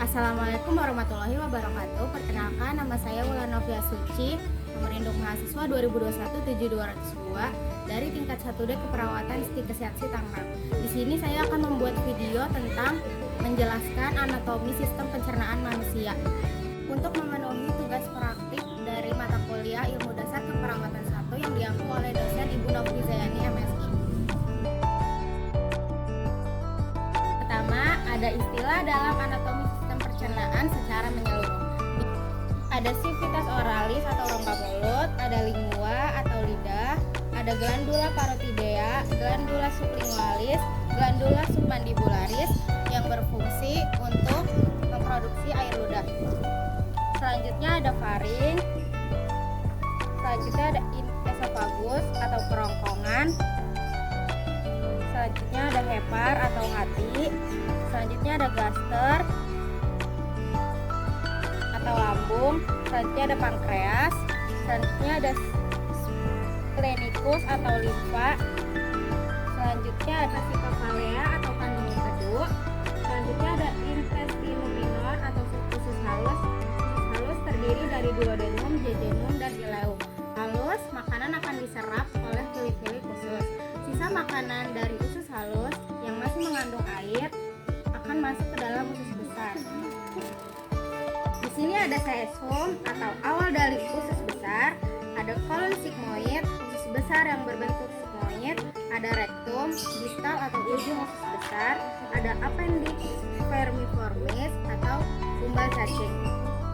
Assalamualaikum warahmatullahi wabarakatuh. Perkenalkan, nama saya Wulan Novia Suci, nomor induk mahasiswa 2021-7202 dari tingkat 1D Keperawatan Siti Kesehatsi Tangerang. Di sini saya akan membuat video tentang menjelaskan anatomi sistem pencernaan manusia. Untuk memenuhi tugas praktik dari mata kuliah Ilmu Dasar Keperawatan 1 yang diampu oleh dosen Ibu Nofrizayani MSI. Pertama, ada istilah dalam anatomi sistem pencernaan secara menyeluruh. Ada sivitas oralis atau rongga mulut, ada lingua atau lidah, ada glandula parotidea, glandula sublingualis, glandula submandibularis yang berfungsi untuk memproduksi air ludah. Selanjutnya ada faring, selanjutnya ada esofagus atau kerongkongan, selanjutnya ada hepar atau hati, selanjutnya ada gaster atau lambung, selanjutnya ada pankreas, selanjutnya ada splenikus atau limfa, selanjutnya ada sitokalea atau kandung empedu, selanjutnya ada intestinum minor atau usus halus. Usus halus terdiri dari duodenum, jejunum, dan ileum. Halus, makanan akan diserap oleh pili-pili khusus. Sisa makanan dari usus halus yang masih mengandung air akan masuk ke dalam usus besar. Di sini ada caesum atau awal dari usus besar, ada kolon sigmoid, usus besar yang berbentuk sigmoid, ada rektum, distal atau ujung usus besar, ada appendix vermiformis atau umbal cacing,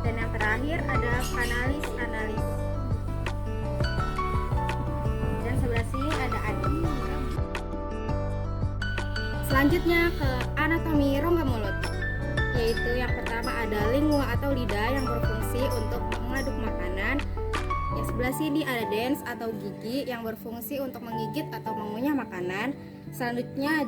dan yang terakhir ada canalis analis. Dan sebelah sini ada adim. Selanjutnya ke anatomi rongga mulut, yaitu yang pertama ada lingua atau lidah yang berfungsi untuk mengaduk makanan. Yang sebelah sini ada dens atau gigi yang berfungsi untuk menggigit atau mengunyah makanan. Selanjutnya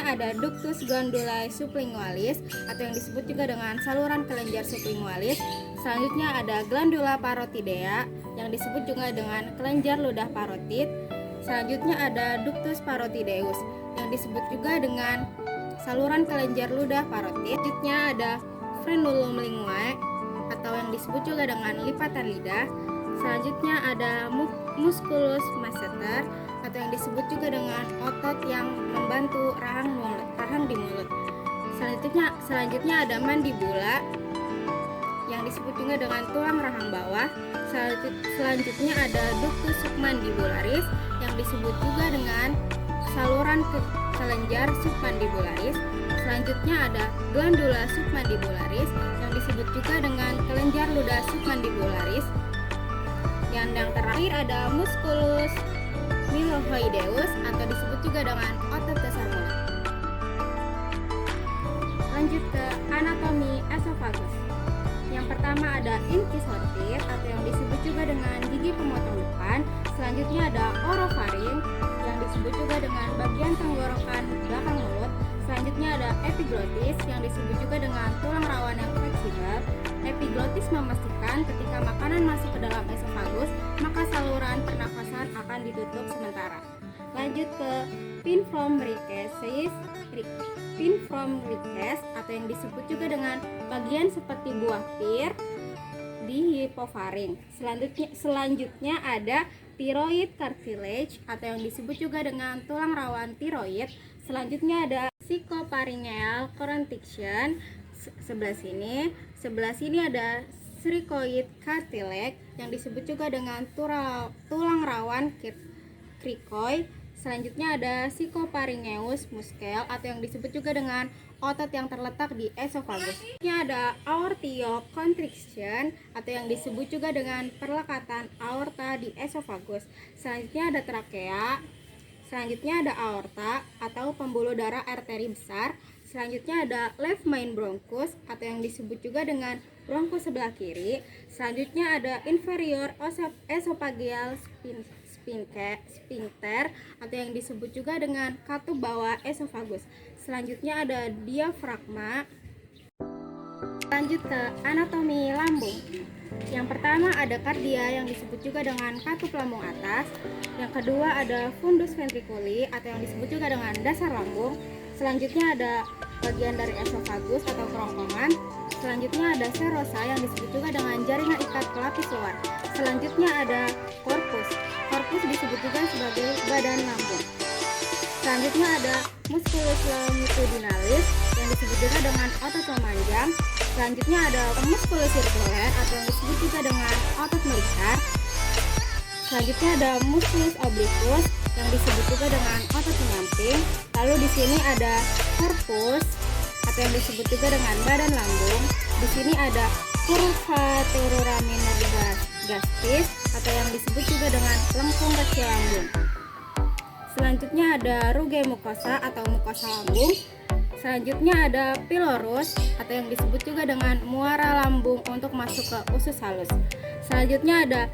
ada ductus glandulae sublingualis atau yang disebut juga dengan saluran kelenjar sublingualis. Selanjutnya ada glandula parotidea yang disebut juga dengan kelenjar ludah parotid. Selanjutnya ada ductus parotideus yang disebut juga dengan saluran kelenjar ludah parotid. Selanjutnya ada frenulum linguae atau yang disebut juga dengan lipatan lidah. Selanjutnya ada musculus masseter atau yang disebut juga dengan otot yang membantu rahang di mulut. Selanjutnya ada mandibula yang disebut juga dengan tulang rahang bawah. Selanjutnya ada ductus submandibularis yang disebut juga dengan saluran kelenjar submandibularis. Selanjutnya ada glandula submandibularis yang disebut juga dengan kelenjar ludah submandibularis. Yang terakhir ada musculus mylohyoideus atau disebut juga dengan otot dasar mulut. Lanjut ke anatomi esofagus. Yang pertama ada incisor atau yang disebut juga dengan gigi pemotong depan. Selanjutnya ada orofaring yang disebut juga dengan bagian tenggorokan belakang mulut. Selanjutnya ada epiglottis yang disebut juga dengan tulang rawan yang fleksibel. Epiglottis memastikan ketika makanan masuk ke dalam esofagus, maka saluran pernafasan akan ditutup sementara. Lanjut ke pinfrom rictus atau yang disebut juga dengan bagian seperti buah pir di hipofaring. Selanjutnya ada thyroid cartilage atau yang disebut juga dengan tulang rawan tiroid. Selanjutnya ada psychopharyngeal constriction sebelah sini ada cricoid cartilage yang disebut juga dengan tulang rawan cricoid. Selanjutnya ada psychopharyngeus muscle atau yang disebut juga dengan otot yang terletak di esofagus. Selanjutnya ada aortioconstriction atau yang disebut juga dengan perlekatan aorta di esofagus. Selanjutnya ada trakea. Selanjutnya ada aorta atau pembuluh darah arteri besar. Selanjutnya ada left main bronchus atau yang disebut juga dengan bronkus sebelah kiri. Selanjutnya ada inferior esophageal sphincter atau yang disebut juga dengan katup bawah esofagus. Selanjutnya ada diafragma. Lanjut ke anatomi lambung. Yang pertama ada kardia yang disebut juga dengan katup lambung atas. Yang kedua ada fundus ventriculi atau yang disebut juga dengan dasar lambung. Selanjutnya ada bagian dari esofagus atau kerongkongan. Selanjutnya ada serosa yang disebut juga dengan jaringan ikat pelapis luar. Selanjutnya ada korpus. Korpus disebut juga sebagai badan lambung. Selanjutnya ada musculus longitudinalis yang disebut juga dengan otot memanjang. Selanjutnya ada musculus circular atau yang disebut juga dengan otot melingkar. Selanjutnya ada musculus obliquus yang disebut juga dengan otot menyamping. Lalu di sini ada corpus atau yang disebut juga dengan badan lambung. Di sini ada curvatura minor gastis atau yang disebut juga dengan lengkung kecil lambung. Selanjutnya ada rugae mucosa atau mukosa lambung. Selanjutnya ada pylorus atau yang disebut juga dengan muara lambung untuk masuk ke usus halus. Selanjutnya ada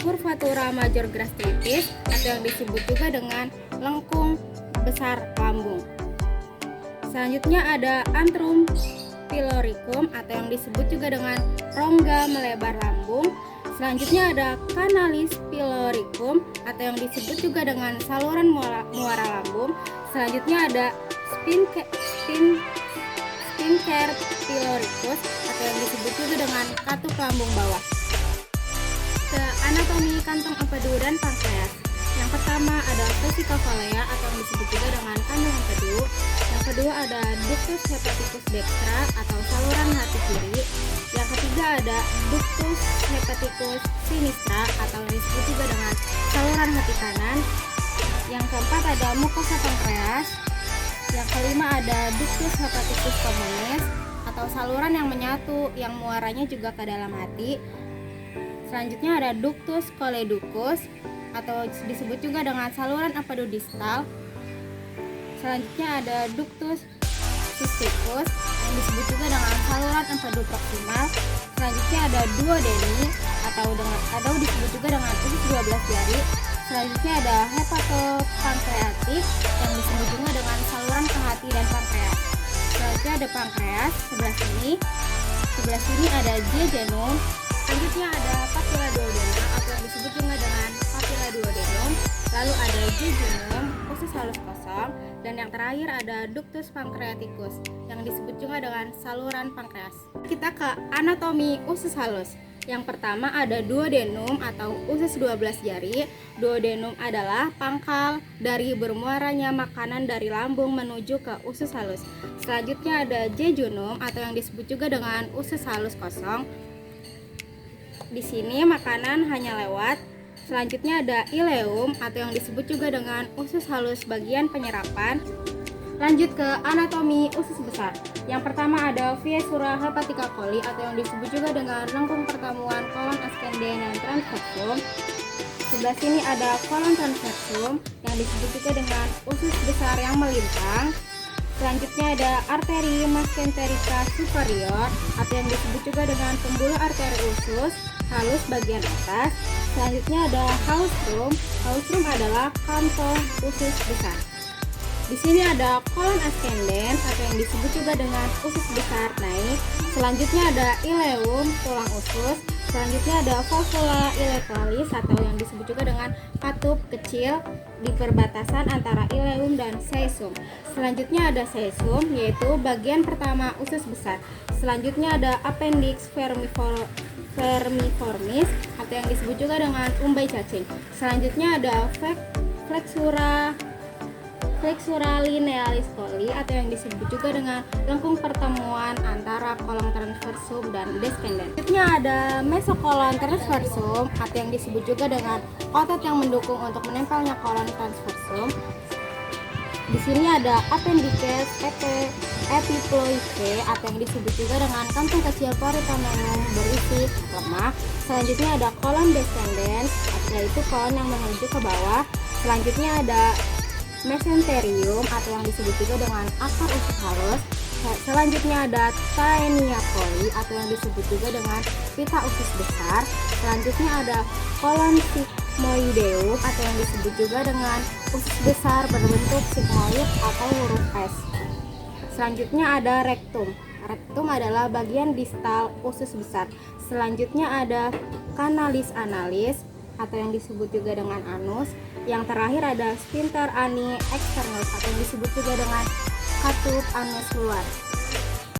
curvatura major gastritis atau yang disebut juga dengan lengkung besar lambung. Selanjutnya ada antrum pyloricum atau yang disebut juga dengan rongga melebar lambung. Selanjutnya ada canalis pyloricum atau yang disebut juga dengan saluran muara lambung. Selanjutnya ada sphincter pyloricus atau yang disebut juga dengan katup lambung bawah. Ke anatomi kantong empedu dan pankreas. Yang pertama ada vesica valea atau yang disebut juga dengan kantong empedu. Yang kedua ada ductus hepaticus dextra atau saluran hati kiri. Yang ketiga ada ductus hepaticus sinistra atau yang disebut juga dengan saluran hati kanan. Yang keempat ada mukosa pankreas. Yang kelima ada ductus hepaticus communis atau saluran yang menyatu yang muaranya juga ke dalam hati. Selanjutnya ada ductus choledochus atau disebut juga dengan saluran empedu distal. Selanjutnya ada ductus cysticus yang disebut juga dengan saluran empedu proksimal. Selanjutnya ada duodeni atau disebut juga dengan usus 12 jari. Selanjutnya ada hepatopankreatik yang disebut juga dengan saluran ke hati dan pankreas. Selanjutnya ada pankreas sebelah sini. Sebelah sini ada jejunum. Selanjutnya ada papilla duodenum atau yang disebut juga dengan papilla duodenum. Lalu ada jejunum, usus halus kosong, dan yang terakhir ada ductus pancreaticus yang disebut juga dengan saluran pankreas. Kita ke anatomi usus halus. Yang pertama ada duodenum atau usus 12 jari. Duodenum adalah pangkal dari bermuaranya makanan dari lambung menuju ke usus halus. Selanjutnya ada jejunum atau yang disebut juga dengan usus halus kosong. Di sini makanan hanya lewat. Selanjutnya ada ileum atau yang disebut juga dengan usus halus bagian penyerapan. Lanjut ke anatomi usus besar. Yang pertama ada viscera hepatica coli atau yang disebut juga dengan lengkung pertemuan kolon ascendens dan transversum. Sebelah sini ada kolon transversum yang disebut juga dengan usus besar yang melintang. Selanjutnya ada arteri mesenterica superior atau yang disebut juga dengan pembuluh arteri usus halus bagian atas. Selanjutnya ada haustrum. Haustrum adalah kantong usus besar. Di sini ada kolon ascendens atau yang disebut juga dengan usus besar naik. Selanjutnya ada ileum, tulang usus. Selanjutnya ada valvula ileocalis atau yang disebut juga dengan katup kecil di perbatasan antara ileum dan caecum. Selanjutnya ada caecum, yaitu bagian pertama usus besar. Selanjutnya ada appendix vermiformis atau yang disebut juga dengan umbai cacing. Selanjutnya ada flexura linealis coli atau yang disebut juga dengan lengkung pertemuan antara kolon transversum dan descendens. Selanjutnya ada mesokolon transversum atau yang disebut juga dengan otot yang mendukung untuk menempelnya kolon transversum. Di sini ada appendices epiploide atau yang disebut juga dengan kantung kecil peritoneum berisi lemak. Selanjutnya ada kolon descendens, yaitu kolon yang menuju ke bawah. Selanjutnya ada mesenterium atau yang disebut juga dengan akar usus halus. Selanjutnya ada taenia coli atau yang disebut juga dengan pita usus besar. Selanjutnya ada kolon sigmoideum atau yang disebut juga dengan usus besar berbentuk sigmoid atau huruf S. Selanjutnya ada rektum. Rektum adalah bagian distal usus besar. Selanjutnya ada canalis analis atau yang disebut juga dengan anus. Yang terakhir ada sphincter ani externus atau yang disebut juga dengan katup anus luar.